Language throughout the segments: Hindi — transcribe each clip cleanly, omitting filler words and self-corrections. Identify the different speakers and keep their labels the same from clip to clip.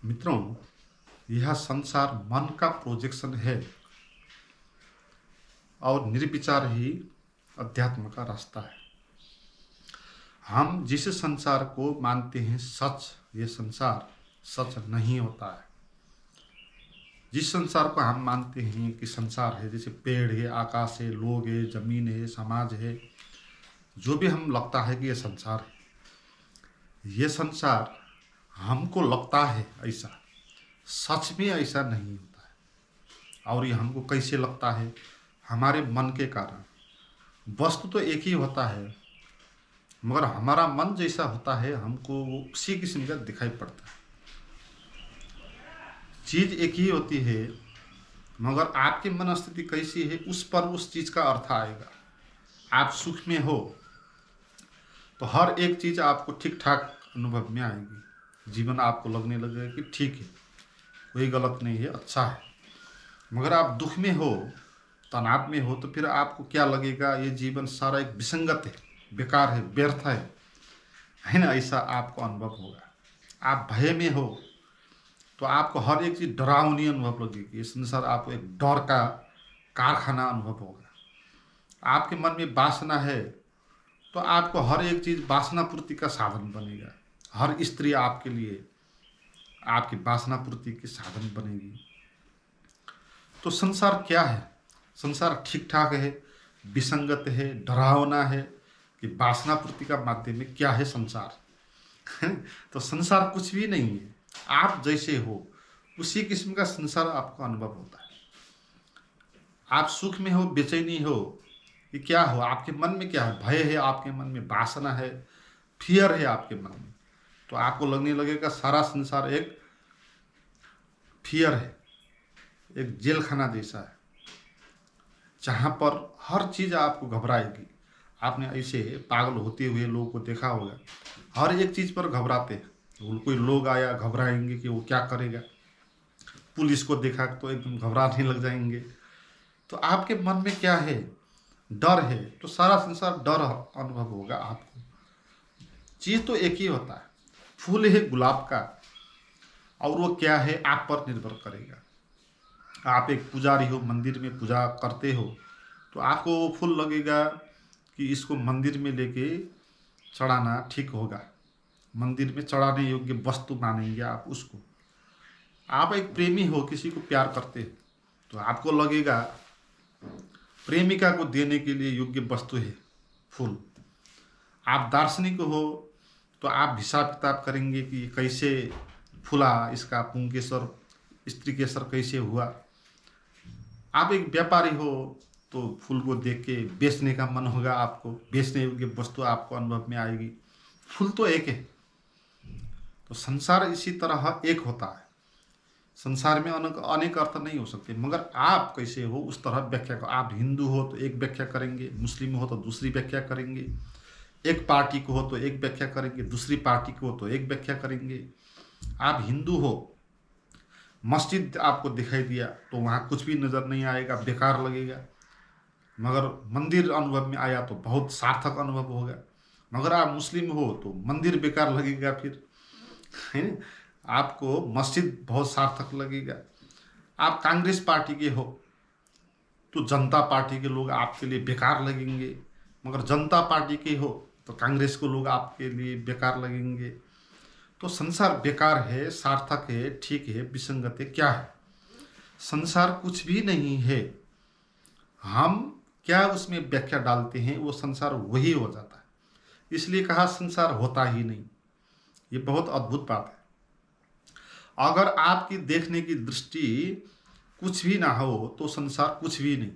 Speaker 1: मित्रों, यह संसार मन का प्रोजेक्शन है और निर्विचार ही अध्यात्म का रास्ता है। हम जिस संसार को मानते हैं सच, ये संसार सच नहीं होता है। जिस संसार को हम मानते हैं कि संसार है, जैसे पेड़ है, आकाश है, लोग है, जमीन है, समाज है, जो भी हम लगता है कि ये संसार है, ये संसार हमको लगता है ऐसा, सच में ऐसा नहीं होता है। और ये हमको कैसे लगता है? हमारे मन के कारण। वस्तु तो एक ही होता है, मगर हमारा मन जैसा होता है हमको वो उसी किस्म का दिखाई पड़ता है। चीज़ एक ही होती है, मगर आपकी मन स्थिति कैसी है उस पर उस चीज़ का अर्थ आएगा। आप सुख में हो तो हर एक चीज़ आपको ठीक ठाक अनुभव में आएगी। जीवन आपको लगने लगेगा कि ठीक है, कोई गलत नहीं है, अच्छा है। मगर आप दुख में हो, तनाव में हो, तो फिर आपको क्या लगेगा? ये जीवन सारा एक विसंगत है, बेकार है, व्यर्थ है ना? ऐसा आपको अनुभव होगा। आप भय में हो तो आपको हर एक चीज़ डरावनी अनुभव लगेगी। ये संसार आपको एक डर का कारखाना अनुभव होगा। आपके मन में वासना है तो आपको हर एक चीज़ वासना पूर्ति का साधन बनेगा। हर स्त्री आपके लिए आपकी वासना पूर्ति के साधन बनेगी। तो संसार क्या है? संसार ठीक ठाक है, विसंगत है, डरावना है कि वासना पूर्ति का माध्यम में क्या है संसार? तो संसार कुछ भी नहीं है। आप जैसे हो उसी किस्म का संसार आपको अनुभव होता है। आप सुख में हो, बेचैनी हो, ये क्या हो? आपके मन में क्या है? भय है, आपके मन में वासना है, फियर है आपके मन में। तो आपको लगने लगेगा सारा संसार एक फियर है, एक जेल खाना जैसा है, जहाँ पर हर चीज़ आपको घबराएगी। आपने ऐसे पागल होते हुए लोगों को देखा होगा, हर एक चीज़ पर घबराते हैं। कोई लोग आया घबराएंगे कि वो क्या करेगा, पुलिस को देखा तो एकदम घबराने लग जाएंगे। तो आपके मन में क्या है? डर है, तो सारा संसार डर अनुभव होगा आपको। चीज़ तो एक ही होता है, फूल है गुलाब का, और वो क्या है आप पर निर्भर करेगा। आप एक पुजारी हो, मंदिर में पूजा करते हो, तो आपको वो फूल लगेगा कि इसको मंदिर में लेके चढ़ाना ठीक होगा, मंदिर में चढ़ाने योग्य वस्तु मानेंगे आप उसको। आप एक प्रेमी हो, किसी को प्यार करते हो, तो आपको लगेगा प्रेमिका को देने के लिए योग्य वस्तु है फूल। आप दार्शनिक हो तो आप हिसाब किताब करेंगे कि कैसे फूला, इसका पुंकेसर स्त्री केसर कैसे हुआ। आप एक व्यापारी हो तो फूल को देख के बेचने का मन होगा, आपको बेचने योग्य वस्तु आपको अनुभव में आएगी। फूल तो एक है। तो संसार इसी तरह एक होता है। संसार में अनेक अर्थ नहीं हो सकते, मगर आप कैसे हो उस तरह व्याख्या करो। आप हिंदू हो तो एक व्याख्या करेंगे, मुस्लिम हो तो दूसरी व्याख्या करेंगे, एक पार्टी को हो तो एक व्याख्या करेंगे, दूसरी पार्टी को हो तो एक व्याख्या करेंगे। आप हिंदू हो, मस्जिद आपको दिखाई दिया तो वहाँ कुछ भी नज़र नहीं आएगा, बेकार लगेगा। मगर मंदिर अनुभव में आया तो बहुत सार्थक अनुभव होगा। मगर आप मुस्लिम हो तो मंदिर बेकार लगेगा, फिर है ना? आपको मस्जिद बहुत सार्थक लगेगा। आप कांग्रेस पार्टी के हो तो जनता पार्टी के लोग आपके लिए बेकार लगेंगे, मगर जनता पार्टी के हो तो कांग्रेस को लोग आपके लिए बेकार लगेंगे। तो संसार बेकार है, सार्थक है, ठीक है, विसंगत है, क्या है? संसार कुछ भी नहीं है। हम क्या उसमें व्याख्या डालते हैं वो संसार वही हो जाता है। इसलिए कहा संसार होता ही नहीं। ये बहुत अद्भुत बात है। अगर आपकी देखने की दृष्टि कुछ भी ना हो तो संसार कुछ भी नहीं।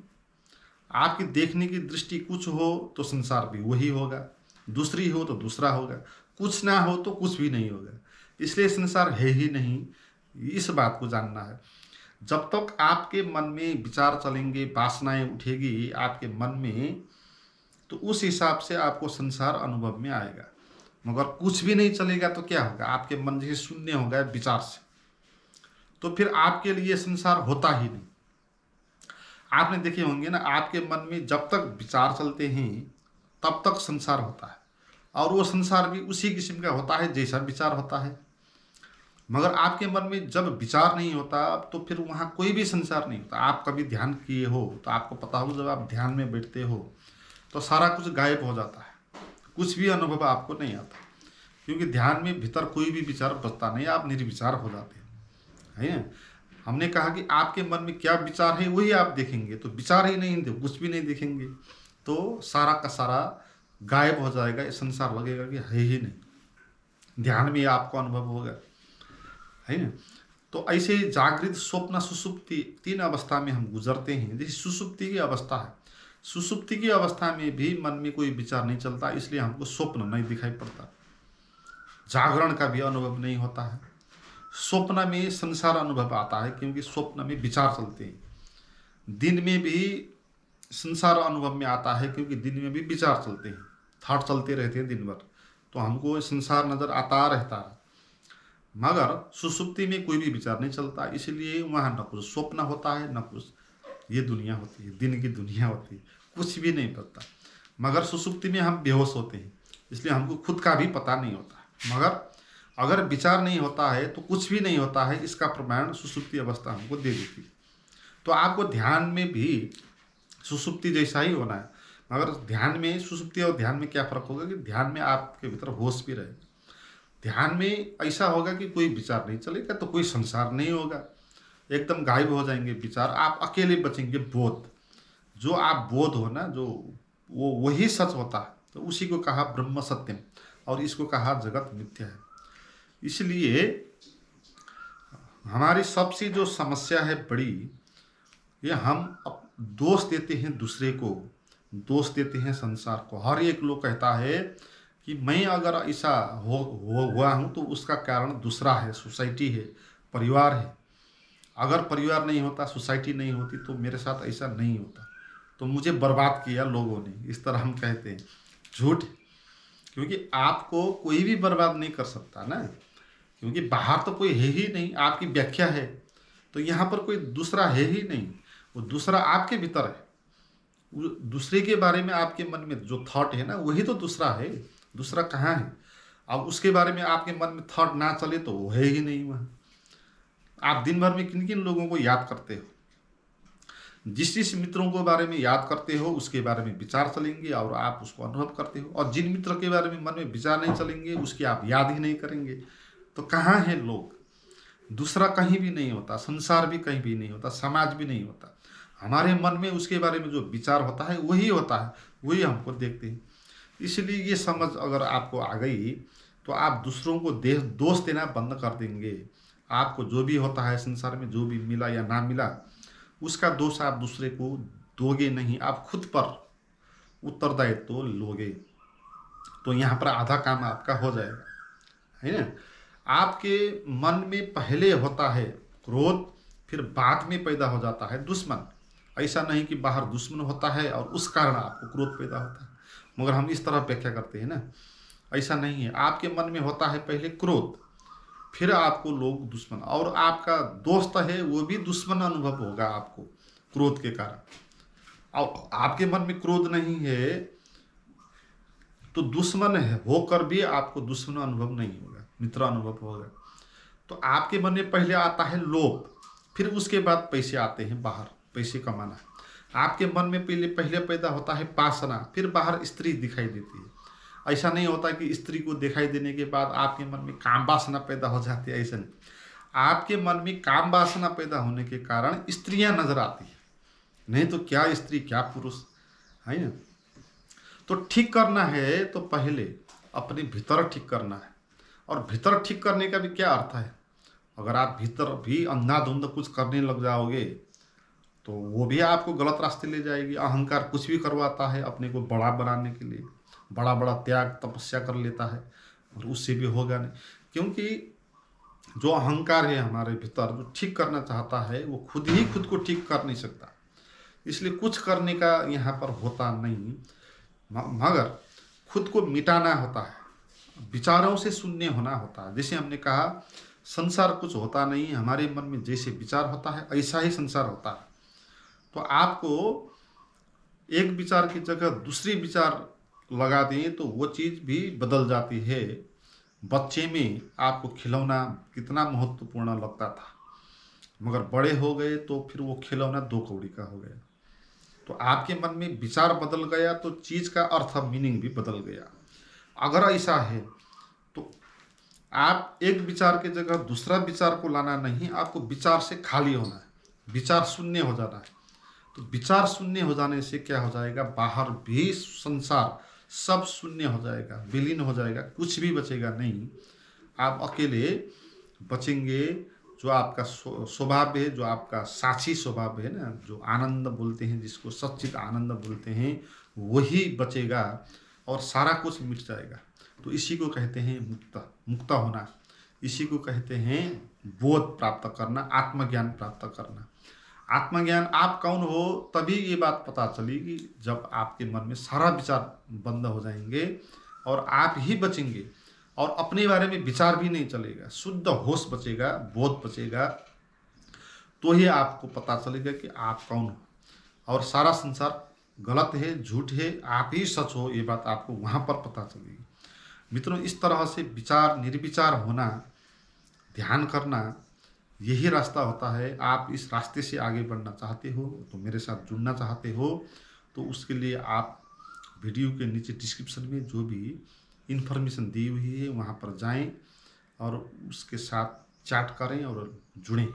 Speaker 1: आपकी देखने की दृष्टि कुछ हो तो संसार भी वही होगा, दूसरी हो तो दूसरा होगा, कुछ ना हो तो कुछ भी नहीं होगा। इसलिए संसार है ही नहीं, इस बात को जानना है। जब तक आपके मन में विचार चलेंगे, वासनाएं उठेगी आपके मन में, तो उस हिसाब से आपको संसार अनुभव में आएगा। मगर कुछ भी नहीं चलेगा तो क्या होगा? आपके मन जैसे शून्य हो गया विचार से, तो फिर आपके लिए संसार होता ही नहीं। आपने देखे होंगे ना, आपके मन में जब तक विचार चलते हैं तब तक संसार होता है, और वो संसार भी उसी किस्म का होता है जैसा विचार होता है। मगर आपके मन में जब विचार नहीं होता तो फिर वहाँ कोई भी संसार नहीं होता। आप कभी ध्यान किए हो तो आपको पता होगा, जब आप ध्यान में बैठते हो तो सारा कुछ गायब हो जाता है, कुछ भी अनुभव आपको नहीं आता, क्योंकि ध्यान में भीतर कोई भी विचार बचता नहीं, आप निर्विचार हो जाते हैं, है ना। हमने कहा कि आपके मन में क्या विचार है वही आप देखेंगे, तो विचार ही नहीं, कुछ भी नहीं देखेंगे तो सारा का सारा गायब हो जाएगा, ये संसार लगेगा कि है ही नहीं। ध्यान में आपको अनुभव होगा, है ना। तो ऐसे ही जागृत, स्वप्न, सुसुप्ति, तीन अवस्था में हम गुजरते हैं। जैसे सुसुप्ति की अवस्था है, सुसुप्ति की अवस्था में भी मन में कोई विचार नहीं चलता, इसलिए हमको स्वप्न नहीं दिखाई पड़ता, जागरण का भी अनुभव नहीं होता है। स्वप्न में संसार अनुभव आता है, क्योंकि स्वप्न में विचार चलते हैं। दिन में भी संसार अनुभव में आता है, क्योंकि दिन में भी विचार चलते हैं, थॉट चलते रहते हैं दिन भर, तो हमको संसार नजर आता रहता है। मगर सुसुप्ति में कोई भी विचार नहीं चलता, इसलिए वहाँ न कुछ स्वप्न होता है, न कुछ ये दुनिया होती है, दिन की दुनिया होती है, कुछ भी नहीं पता। मगर सुसुप्ति में हम बेहोश होते हैं, इसलिए हमको खुद का भी पता नहीं होता। मगर अगर विचार नहीं होता है तो कुछ भी नहीं होता है, इसका प्रमाण सुसुप्ति अवस्था हमको दे देती है। तो आपको ध्यान में भी सुसुप्ति जैसा ही होना है, मगर ध्यान में, सुसुप्ति और ध्यान में क्या फर्क होगा कि ध्यान में आपके भीतर होश भी रहेगा। ध्यान में ऐसा होगा कि कोई विचार नहीं चलेगा, तो कोई संसार नहीं होगा, एकदम गायब हो जाएंगे विचार, आप अकेले बचेंगे। बोध, जो आप बोध हो ना, जो वो वही सच होता है, तो उसी को कहा ब्रह्म सत्यम, और इसको कहा जगत मिथ्या है। इसलिए हमारी सबसे जो समस्या है बड़ी, ये हम दोष देते हैं दूसरे को, दोष देते हैं संसार को। हर एक लोग कहता है कि मैं अगर ऐसा हुआ हूँ तो उसका कारण दूसरा है, सोसाइटी है, परिवार है। अगर परिवार नहीं होता, सोसाइटी नहीं होती, तो मेरे साथ ऐसा नहीं होता, तो मुझे बर्बाद किया लोगों ने, इस तरह हम कहते हैं। झूठ, क्योंकि आपको कोई भी बर्बाद नहीं कर सकता ना, क्योंकि बाहर तो कोई है ही नहीं, आपकी व्याख्या है, तो यहाँ पर कोई दूसरा है ही नहीं, वो दूसरा आपके भीतर है। दूसरे के बारे में आपके मन में जो थॉट है ना, वही तो दूसरा है, दूसरा कहाँ है। अब उसके बारे में आपके मन में थॉट ना चले तो वो है ही नहीं वहाँ। आप दिन भर में किन किन लोगों को याद करते हो, जिस जिस मित्रों के बारे में याद करते हो उसके बारे में विचार चलेंगे और आप उसको अनुभव करते हो, और जिन मित्र के बारे में मन में विचार नहीं चलेंगे उसकी आप याद ही नहीं करेंगे। तो कहाँ है लोग, दूसरा कहीं भी नहीं होता, संसार भी कहीं भी नहीं होता, समाज भी नहीं होता। हमारे मन में उसके बारे में जो विचार होता है वही होता है, वही हमको देखते हैं। इसलिए ये समझ अगर आपको आ गई तो आप दूसरों को दोष देना बंद कर देंगे। आपको जो भी होता है संसार में, जो भी मिला या ना मिला, उसका दोष आप दूसरे को दोगे नहीं, आप खुद पर उत्तरदायित्व तो लोगे। तो यहाँ पर आधा काम आपका हो जाएगा, है ना। आपके मन में पहले होता है क्रोध, फिर बाद में पैदा हो जाता है दुश्मन। ऐसा नहीं कि बाहर दुश्मन होता है और उस कारण आपको क्रोध पैदा होता है, मगर हम इस तरह व्याख्या करते हैं ना, ऐसा नहीं है। आपके मन में होता है पहले क्रोध, फिर आपको लोग दुश्मन, और आपका दोस्त है वो भी दुश्मन अनुभव होगा आपको क्रोध के कारण। और आपके मन में क्रोध नहीं है तो दुश्मन है होकर भी आपको दुश्मन अनुभव नहीं होगा, मित्र अनुभव होगा। तो आपके मन में पहले आता है लोभ, फिर उसके बाद पैसे आते हैं, बाहर पैसे कमाना। आपके मन में पहले पैदा होता है वासना, फिर बाहर स्त्री दिखाई देती है। ऐसा नहीं होता कि स्त्री को दिखाई देने के बाद आपके मन में काम वासना पैदा हो जाती है, ऐसा नहीं। आपके मन में काम वासना पैदा होने के कारण स्त्रियां नजर आती है, नहीं तो क्या स्त्री क्या पुरुष, है ना। तो ठीक करना है तो पहले अपने भीतर ठीक करना है, और भीतर ठीक करने का भी क्या अर्थ है। अगर आप भीतर भी अंधाधुंध कुछ करने लग जाओगे तो वो भी आपको गलत रास्ते ले जाएगी। अहंकार कुछ भी करवाता है अपने को बड़ा बनाने के लिए, बड़ा बड़ा त्याग तपस्या कर लेता है, और उससे भी होगा नहीं, क्योंकि जो अहंकार है हमारे भीतर, जो ठीक करना चाहता है, वो खुद ही खुद को ठीक कर नहीं सकता। इसलिए कुछ करने का यहाँ पर होता नहीं, मगर खुद को मिटाना होता है, विचारों से शून्य होना होता है। जैसे हमने कहा संसार कुछ होता नहीं, हमारे मन में जैसे विचार होता है ऐसा ही संसार होता है। तो आपको एक विचार की जगह दूसरी विचार लगा दें तो वो चीज़ भी बदल जाती है। बच्चे में आपको खिलौना कितना महत्वपूर्ण लगता था, मगर बड़े हो गए तो फिर वो खिलौना 2 कौड़ी का हो गया। तो आपके मन में विचार बदल गया तो चीज़ का अर्थ, मीनिंग भी बदल गया। अगर ऐसा है तो आप एक विचार की जगह दूसरा विचार को लाना नहीं, आपको विचार से खाली होना है, विचार शून्य हो जाना है। तो विचार शून्य हो जाने से क्या हो जाएगा, बाहर भी संसार सब शून्य हो जाएगा, विलीन हो जाएगा, कुछ भी बचेगा नहीं। आप अकेले बचेंगे। जो आपका स्वभाव है, जो आपका साक्षी स्वभाव है ना, जो आनंद बोलते हैं, जिसको सच्चित आनंद बोलते हैं, वही बचेगा और सारा कुछ मिट जाएगा। तो इसी को कहते हैं मुक्त, मुक्त होना। इसी को कहते हैं बोध प्राप्त करना, आत्मज्ञान प्राप्त करना। आत्मज्ञान आप कौन हो तभी ये बात पता चलेगी जब आपके मन में सारा विचार बंद हो जाएंगे और आप ही बचेंगे और अपने बारे में विचार भी नहीं चलेगा, शुद्ध होश बचेगा, बोध बचेगा। तो ही आपको पता चलेगा कि आप कौन हो और सारा संसार गलत है, झूठ है, आप ही सच हो। ये बात आपको वहाँ पर पता चलेगी। मित्रों, इस तरह से विचार निर्विचार होना, ध्यान करना, यही रास्ता होता है। आप इस रास्ते से आगे बढ़ना चाहते हो तो मेरे साथ जुड़ना चाहते हो तो उसके लिए आप वीडियो के नीचे डिस्क्रिप्शन में जो भी इन्फॉर्मेशन दी हुई है वहाँ पर जाएं और उसके साथ चैट करें और जुड़ें।